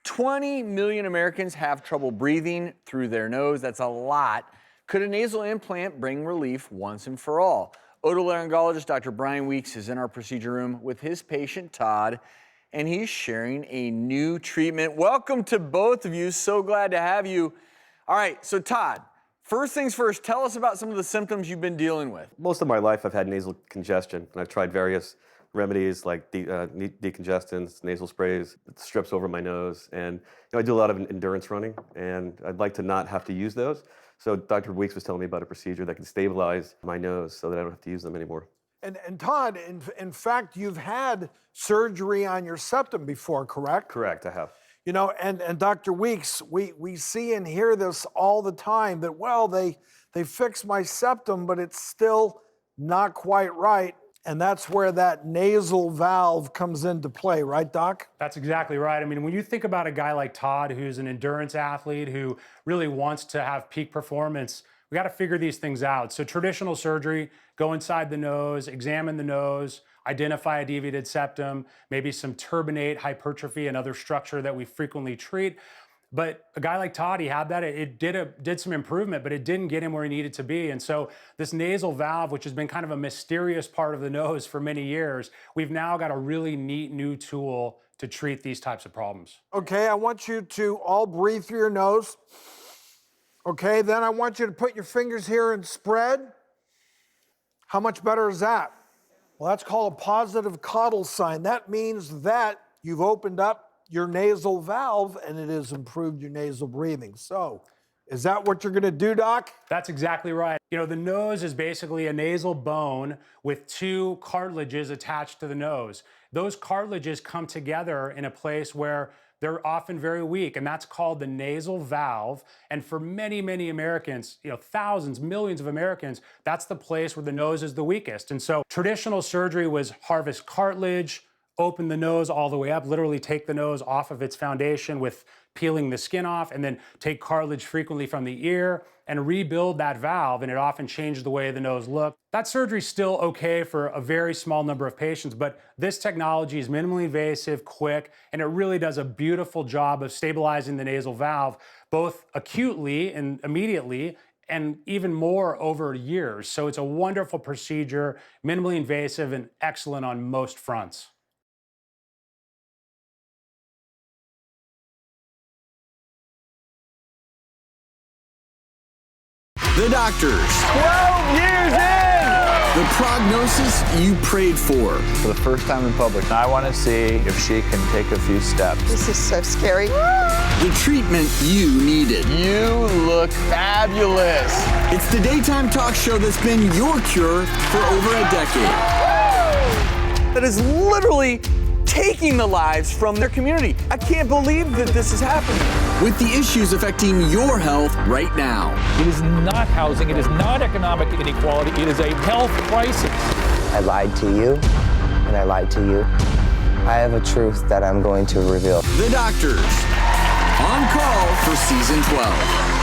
20 million Americans have trouble breathing through their nose. That's a lot. Could a nasal implant bring relief once and for all? Otolaryngologist Dr. Brian Weeks is in our procedure room with his patient, Todd, and he's sharing a new treatment. Welcome to both of you. So glad to have you. All right, so Todd, first things first, tell us about some of the symptoms you've been dealing with. Most of my life I've had nasal congestion, and I've tried various remedies like decongestants, nasal sprays, strips over my nose, and I do a lot of endurance running, and I'd like to not have to use those. So Dr. Weeks was telling me about a procedure that can stabilize my nose so that I don't have to use them anymore. And Todd, in fact, you've had surgery on your septum before, correct? Correct, I have. You know, and Dr. Weeks, we see and hear this all the time that, well, they fixed my septum, but it's still not quite right. And that's where that nasal valve comes into play, right, Doc? That's exactly right. I mean, when you think about a guy like Todd, who's an endurance athlete, who really wants to have peak performance, we got to figure these things out. So traditional surgery, go inside the nose, examine the nose, identify a deviated septum, maybe some turbinate, hypertrophy, another structure that we frequently treat. But a guy like Todd, he had that. It did some improvement, but it didn't get him where he needed to be. And so this nasal valve, which has been kind of a mysterious part of the nose for many years, we've now got a really neat new tool to treat these types of problems. Okay, I want you to all breathe through your nose. Okay, then I want you to put your fingers here and spread. How much better is that? Well, that's called a positive caudal sign. That means that you've opened up your nasal valve and it has improved your nasal breathing. So, is that what you're gonna do, Doc? That's exactly right. You know, the nose is basically a nasal bone with two cartilages attached to the nose. Those cartilages come together in a place where they're often very weak, and that's called the nasal valve. And for many, many Americans, thousands, millions of Americans, that's the place where the nose is the weakest. And so traditional surgery was harvest cartilage, open the nose all the way up, literally take the nose off of its foundation with peeling the skin off, and then take cartilage frequently from the ear and rebuild that valve, and it often changed the way the nose looked. That surgery's still okay for a very small number of patients, but this technology is minimally invasive, quick, and it really does a beautiful job of stabilizing the nasal valve, both acutely and immediately, and even more over years. So it's a wonderful procedure, minimally invasive, and excellent on most fronts. The doctors. 12 years in! The prognosis you prayed for. For the first time in public, I want to see if she can take a few steps. This is so scary. The treatment you needed. You look fabulous. It's the daytime talk show that's been your cure for over a decade. That is literally taking the lives from their community. I can't believe that this is happening. With the issues affecting your health right now. It is not housing, it is not economic inequality, it is a health crisis. I lied to you, and I lied to you. I have a truth that I'm going to reveal. The Doctors, on call for season 12.